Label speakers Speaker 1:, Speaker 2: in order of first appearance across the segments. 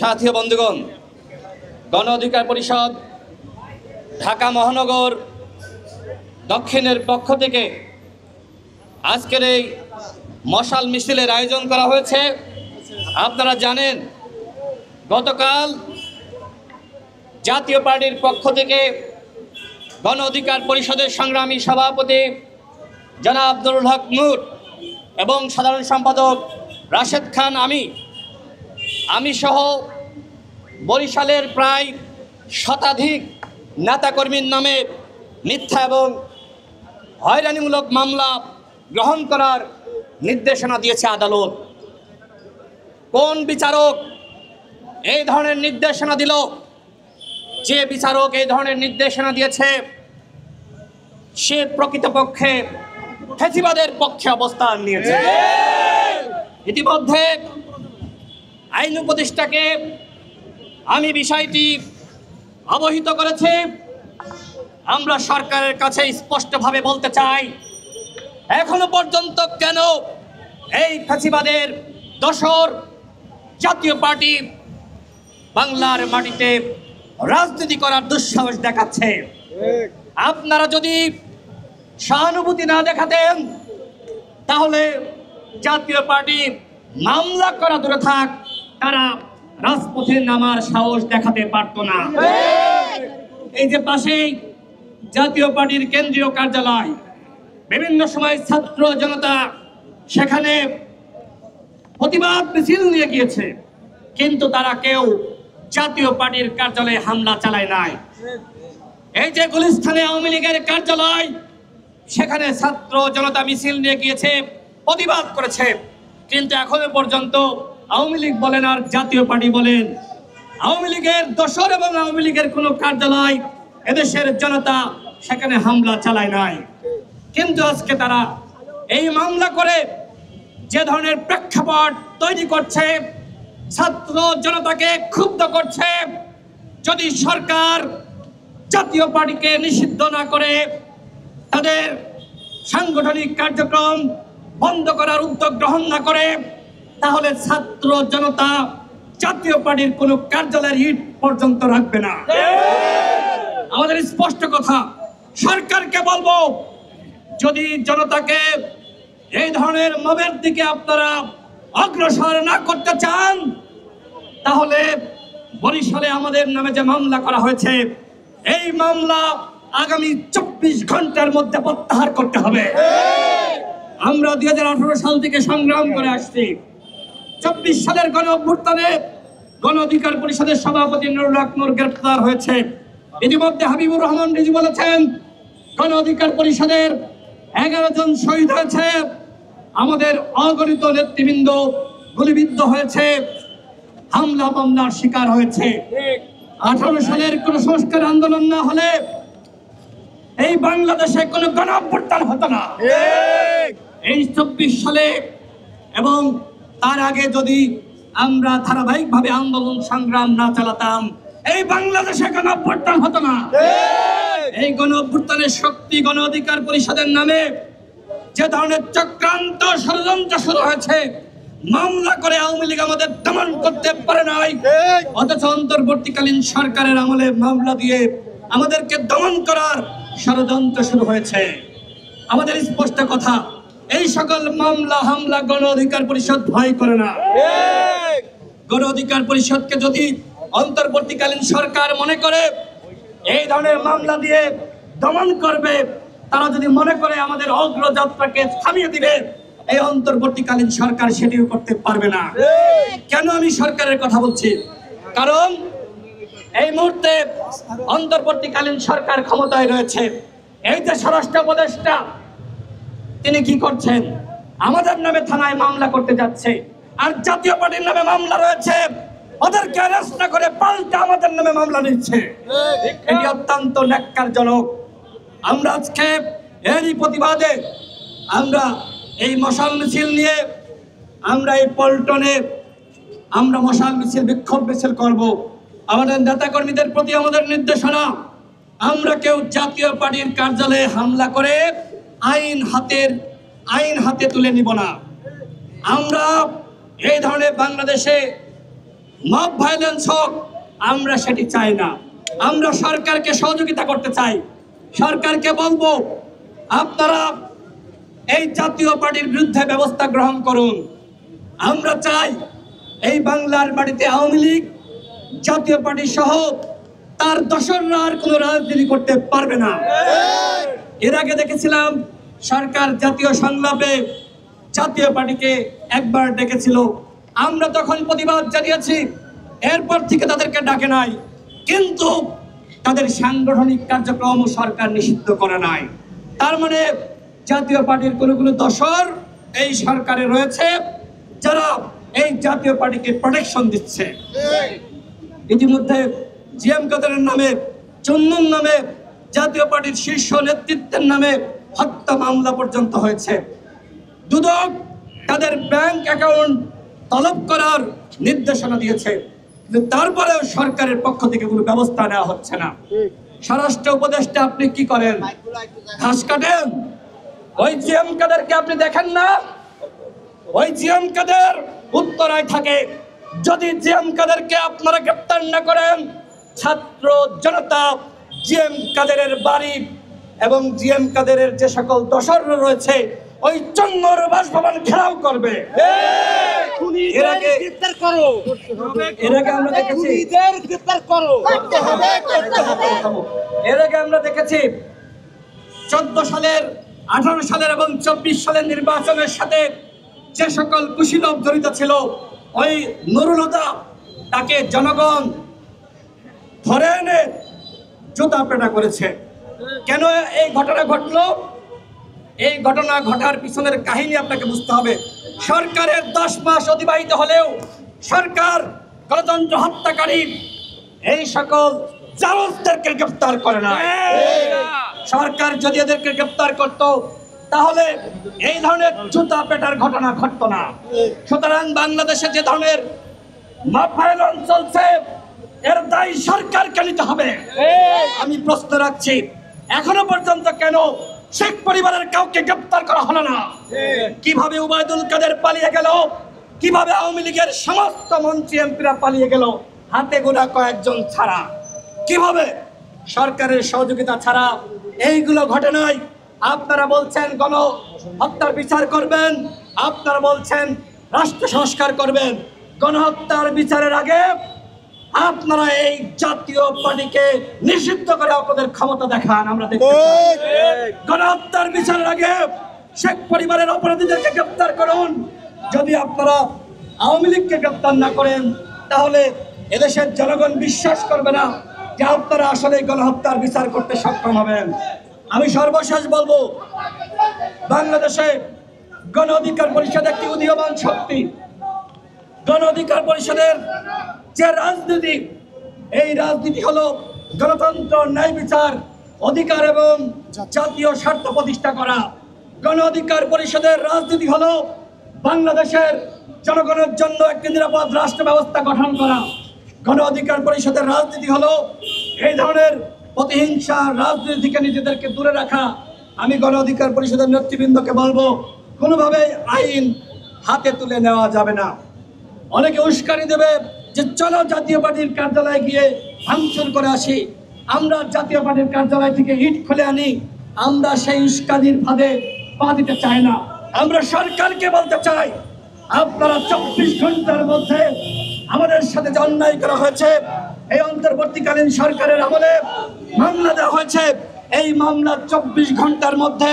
Speaker 1: সাথী বন্ধুগণ, গণ অধিকার পরিষদ ঢাকা মহানগর দক্ষিণের পক্ষ থেকে আজকের এই মশাল মিছিলের আয়োজন করা হয়েছে। আপনারা জানেন, গতকাল জাতীয় পার্টির পক্ষ থেকে গণ অধিকার পরিষদের সংগ্রামী সভাপতি জনাব নুরুল হক নূর এবং সাধারণ সম্পাদক রাশেদ খান আমি সহ বরিশালের প্রায় শতাধিক নেতাকর্মীর নামে মিথ্যা এবং হয়রানিমূলক মামলা গ্রহণ করার নির্দেশনা দিয়েছে আদালত। কোন বিচারক এই ধরনের নির্দেশনা দিল? যে বিচারক এই ধরনের নির্দেশনা দিয়েছে সে প্রকৃতপক্ষে ফ্যাসিবাদের পক্ষে অবস্থান নিয়েছে। ইতিমধ্যে আইন উপদেষ্টাকে আমি বিষয়টি অবহিত করেছি। আমরা সরকারের কাছে স্পষ্টভাবে বলতে চাই, এখনো পর্যন্ত কেন এই ফ্যাসিবাদের দোসর জাতীয় পার্টি বাংলার মাটিতে রাজনীতি করার দুঃসাহস দেখাচ্ছে? আপনারা যদি সহানুভূতি না দেখাতেন তাহলে জাতীয় পার্টি মামলা করা দূরে থাক, তারা রাজপথে নামার সাহস দেখাতে পারত না। এই যে পাশেই জাতীয় পার্টির কেন্দ্রীয় কার্যালয়, বিভিন্ন সময় ছাত্র জনতা সেখানে প্রতিবাদ মিছিল নিয়ে গিয়েছে, কিন্তু তারা কেউ জাতীয় পার্টির কার্যালয়ে হামলা চালায় নাই। এই যে গুলিস্তানে আওয়ামী লীগের কার্যালয়, সেখানে ছাত্র জনতা মিছিল নিয়ে গিয়েছে, প্রতিবাদ করেছে, কিন্তু এখনো পর্যন্ত আওয়ামী লীগ বলেন আর জাতীয় পার্টি বলেন, আওয়ামী লীগের দোসর এবং আওয়ামী লীগের কোনো কার্যালয় এদেশের জনতা সেখানে হামলা চালায় নাই। কিন্তু আজকে তারা এই মামলা করে যে ধরনের প্রেক্ষাপট তৈরি করছে, ছাত্র জনতাকে ক্ষুব্ধ করছে, যদি সরকার জাতীয় পার্টিকে নিষিদ্ধ না করে তাদের সাংগঠনিক কার্যক্রম বন্ধ করার উদ্যোগ গ্রহণ না করে, তাহলে ছাত্র জনতা জাতীয় পার্টির কোনো কার্যালয়ের ইট পর্যন্ত রাখবে না। আমাদের স্পষ্ট কথা, সরকারকে বলবো, যদি জনতাকে এই ধরনের মবের দিকে আপনারা অগ্রসর না করতে চান, তাহলে বরিশালে আমাদের নামে যে মামলা করা হয়েছে, এই মামলা আগামী 24 ঘন্টার মধ্যে প্রত্যাহার করতে হবে। আমরা 2018 সাল থেকে সংগ্রাম করে আসছি। 24 সালের গণ অভ্যুত্থানে গণ অধিকার পরিষদের সভাপতি নুরুল হক নূর গ্রেপ্তার হয়েছে। ইতিমধ্যে হাবিবুর রহমান রিজভী বলেছেন, গণ অধিকার পরিষদের 11 জন শহীদ হয়েছে, আমাদের অগণিত নেতৃবৃন্দ গুলিবিদ্ধ হয়েছে, হামলা মামলার শিকার হয়েছে। 18 সালের কোন সংস্কার আন্দোলন না হলে এই বাংলাদেশে কোনো গণ অভ্যুত্থান হতো না। এই 24 সালে এবং তার আগে যদি আমরা ধারাবাহিকভাবে আন্দোলন সংগ্রাম না চালাতাম, এই বাংলাদেশে গণ অভ্যুত্থান হতো না। এই গণ অভ্যুত্থানের শক্তি গণ অধিকার পরিষদের নামে যে ধরনের চক্রান্ত ষড়যন্ত্র শুরু হয়েছে, মামলা করে আওয়ামী লীগ আমাদের দমন করতে পারে নাই, অথচ অন্তর্বর্তীকালীন সরকারের আমলে মামলা দিয়ে আমাদেরকে দমন করার ষড়যন্ত্র শুরু হয়েছে। আমাদের স্পষ্ট কথা, এই সকল মামলা হামলা গণ অধিকার পরিষদ ভয় করে না। গণ অধিকার পরিষদকে যদি অন্তর্বর্তীকালীন সরকার মনে করে এই ধরনের মামলা দিয়ে দমন করবে, তারা যদি মনে করে আমাদের অগ্রযাত্রাকে থামিয়ে দিবে, এই অন্তর্বর্তীকালীন সরকার সেটিও করতে পারবে না। কেন আমি সরকারের কথা বলছি? কারণ এই মুহূর্তে অন্তর্বর্তীকালীন সরকার ক্ষমতায় রয়েছে। এই যে স্বরাষ্ট্র উপদেষ্টা, তিনি কি করছেন? আমাদের নামে থানায় মামলা করতে যাচ্ছে, আর জাতীয় পার্টির নামে মামলা রয়েছে, ওদেরকে অ্যারেস্ট না করে পাল্টা আমাদের নামে মামলা নিচ্ছে। এটি অত্যন্ত ন্যাক্কারজনক। আমরা আজকে এরই প্রতিবাদে আমরা এই মশাল মিছিল নিয়ে আমরা এই পল্টনে আমরা মশাল মিছিল, বিক্ষোভ মিছিল করব। আমাদের নেতাকর্মীদের প্রতি আমাদের নির্দেশনা, আমরা কেউ জাতীয় পার্টির কার্যালয়ে হামলা করে আইন হাতে তুলে নিব না। আমরা এই ধরনের বাংলাদেশে মব ভায়োলেন্স হোক, আমরা সেটি চাই না। আমরা সরকারকে সহযোগিতা করতে চাই। সরকারকে বলবো, আপনারা এই জাতীয় পার্টির বিরুদ্ধে ব্যবস্থা গ্রহণ করুন। আমরা চাই এই বাংলার মাটিতে আওয়ামী লীগ, জাতীয় পার্টি সহ তার দোসররা আর কোনো রাজনীতি করতে পারবে না। এর আগে দেখেছিলাম সরকার জাতীয় সংলাপে জাতীয় পার্টিকে একবার ডেকেছিল, আমরা তখন প্রতিবাদ জানিয়েছি। এরপর থেকে তাদেরকে ডাকে নাই, কিন্তু তাদের সাংগঠনিক কার্যক্রম সরকার নিষিদ্ধ করে নাই। তার মানে জাতীয় পার্টির কোনো দোসর এই সরকারে রয়েছে যারা এই জাতীয় পার্টিকে প্রোটেকশন দিচ্ছে। ইতিমধ্যে জিএম কাদেরের নামে, চন্নুর নামে, জাতীয় পার্টির শীর্ষ নেতৃত্বের নামে হত্যা মামলা পর্যন্ত হয়েছে। দুদক তাদের ব্যাংক অ্যাকাউন্ট তলব করার নির্দেশনা দিয়েছে, কিন্তু তারপরেও সরকারের পক্ষ থেকে কোনো ব্যবস্থা নেওয়া হচ্ছে না। স্বরাষ্ট্র উপদেষ্টা আপনি কি করেন? ঘাস কাটেন? ওই জিএম কাদেরকে আপনি দেখেন না? ওই জিএম কাদের উত্তরায় থাকে। যদি জিএম কাদেরকে আপনারা গ্রেপ্তার না করেন, ছাত্র জনতা জিএম কাদেরের বাড়ি এবং জিএম কাদেরের যে সকল দোসর রয়েছে ওই চন্নর বাসভবন ঘেরাও করবে। এর আগে আমরা দেখেছি, এর আগে আমরা দেখেছি 14 সালের, 18 সালের এবং 24 সালের নির্বাচনের সাথে যে সকল কুশীলব জড়িত ছিল, ওই নুরুল হুদা তাকে জনগণ ধরে এনে জুতা পেটা করেছে। কেন এই ঘটনা ঘটলো? এই ঘটনা ঘটার পিছনের কাহিনী আপনাকে বুঝতে হবে। সরকারের 10 মাস অতিবাহিত হলেও সরকার গণতন্ত্র হত্যাকারী এই সকল জারজদেরকে গ্রেফতার করে না। সরকার যদি এদেরকে গ্রেফতার করত, তাহলে এই ধরনের জুতা পেটার ঘটনা ঘটতো না। সুতরাং বাংলাদেশে যে ধরনের মব ভায়োলেন্স চলছে, এর দায় সরকারকে নিতে হবে। আমি প্রশ্ন রাখছি, এখনো পর্যন্ত কেন শেখ পরিবারের কাউকে গ্রেফতার করা হলো না? কিভাবে উবাইদুল কাদের পালিয়ে গেল? কিভাবে আওয়ামী লীগের সমস্ত মন্ত্রী এমপিরা পালিয়ে গেল হাতে গোনা কয়েকজন ছাড়া? কিভাবে? সরকারের সহযোগিতা ছাড়া এইগুলো ঘটে নাই। আপনারা বলছেন গণ হত্যার বিচার করবেন, আপনারা বলছেন রাষ্ট্র সংস্কার করবেন। গণহত্যার বিচারের আগে আপনারা এই জাতীয় পার্টিকে নিষিদ্ধ করে আপনাদের ক্ষমতা দেখান, আমরা দেখতে চাই। গণহত্যার বিচারের আগে শেখ পরিবারের অপরাধীদেরকে গ্রেফতার করুন। যদি আপনারা আওয়ামী লীগকে গ্রেফতার না করেন, তাহলে এদেশের জনগণ বিশ্বাস করবে না যে আপনারা আসলে গণহত্যার বিচার করতে সক্ষম হবেন। আমি সর্বশেষ বলবো, বাংলাদেশে গণ অধিকার পরিষদ একটি উদীয়মান শক্তি। গণ অধিকার পরিষদের যে রাজনীতি, এই রাজনীতি হলো গণতন্ত্র, ন্যায় বিচার, অধিকার এবং জাতীয় স্বার্থ প্রতিষ্ঠা করা। গণ অধিকার পরিষদের রাজনীতি হলো বাংলাদেশের জনগণের জন্য একটি নিরাপদ রাষ্ট্র ব্যবস্থা গঠন করা। গণ অধিকার পরিষদের রাজনীতি হলো এই ধরনের প্রতিহিংসা রাজনীতি থেকে নিজেদেরকে দূরে রাখা। আমি গণ অধিকার পরিষদের নেতৃবৃন্দকে বলবো, কোনোভাবে আইন হাতে তুলে নেওয়া যাবে না। অনেকে উস্কানি দেবে যে চলো জাতীয় পার্টির কার্যালয়ে গিয়ে ভাঙচুর করে আসি। আমরা জাতীয় পার্টির কার্যালয় থেকে ইট খুলে আনি। আমরা সেই উস্কানির ফাঁদে পা দিতে চাই না। আমরা সরকারকে বলতে চাই, আপনারা 24 ঘন্টার মধ্যে আমাদের সাথে যে অন্যায় করা হয়েছে, এই অন্তর্বর্তীকালীন সরকারের আমলে মামলা দেওয়া হয়েছে, এই মামলা 24 ঘন্টার মধ্যে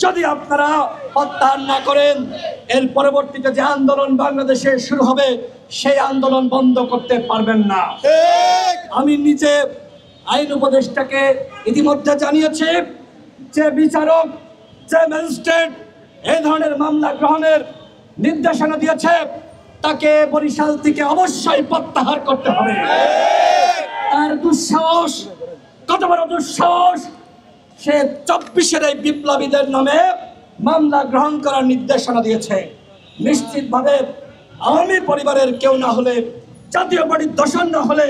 Speaker 1: যদি আপনারা প্রত্যাহার না করেন, এর পরবর্তীতে যে আন্দোলন বাংলাদেশে শুরু হবে, সেই আন্দোলন বন্ধ করতে পারবেন না। আমি নিজে আইন উপদেষ্টাকে ইতিমধ্যে জানিয়েছি যে বিচারক, যে ম্যাজিস্ট্রেট এই ধরনের মামলা গ্রহণের নির্দেশনা দিয়েছে, তাকে বরিশাল থেকে অবশ্যই প্রত্যাহার করতে হবে। তার দুঃসাহস, কত বড় দুঃসাহস! সে 24-এর এই বিপ্লবীদের নামে মামলা গ্রহণ করার নির্দেশনা দিয়েছে। নিশ্চিতভাবে আওয়ামী পরিবারের কেউ না হলে, জাতীয় পার্টির দোসর না হলে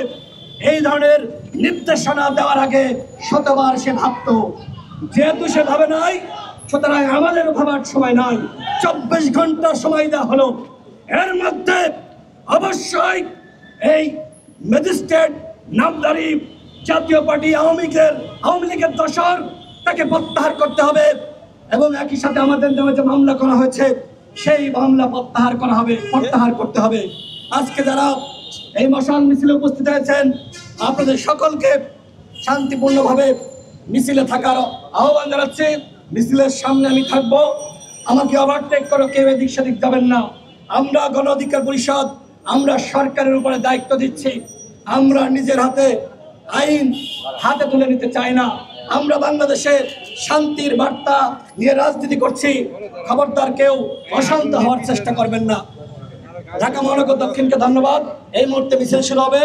Speaker 1: এই ধরনের নির্দেশনা দেওয়ার আগে শতবার সে ভাবত। যেহেতু সে ভাবে নাই, সুতরাং আমাদের ভাবার সময় নাই। 24 ঘন্টা সময় দেওয়া হলো, এর মধ্যে অবশ্যই
Speaker 2: এই ম্যাজিস্ট্রেট নামদারি জাতীয় পার্টি আওয়ামী লীগের দোসর তাকে প্রত্যাহার করতে হবে এবং একই সাথে আমাদের নামে যে মামলা করা হয়েছে সেই মামলা প্রত্যাহার করতে হবে। আজকে যারা এই মশাল মিছিলে উপস্থিত হয়েছেন আপনাদের সকলকে শান্তিপূর্ণভাবে মিছিলে থাকার আহ্বান জানাচ্ছি। মিছিলের সামনে আমি থাকবো, আমাকে ওভারটেক করে কেউ এদিক সেদিক যাবেন না। আমরা গণ অধিকার পরিষদ, আমরা সরকারের উপরে দায়িত্ব দিচ্ছি। আমরা নিজের আইন হাতে তুলে নিতে চাই না। আমরা বাংলাদেশের শান্তির বার্তা নিয়ে রাজনীতি করছি। খবরদার কেউ অশান্ত হওয়ার চেষ্টা করবেন না। ঢাকা মহানগর দক্ষিণকে ধন্যবাদ। এই মুহূর্তে মিছিল শুরু হবে।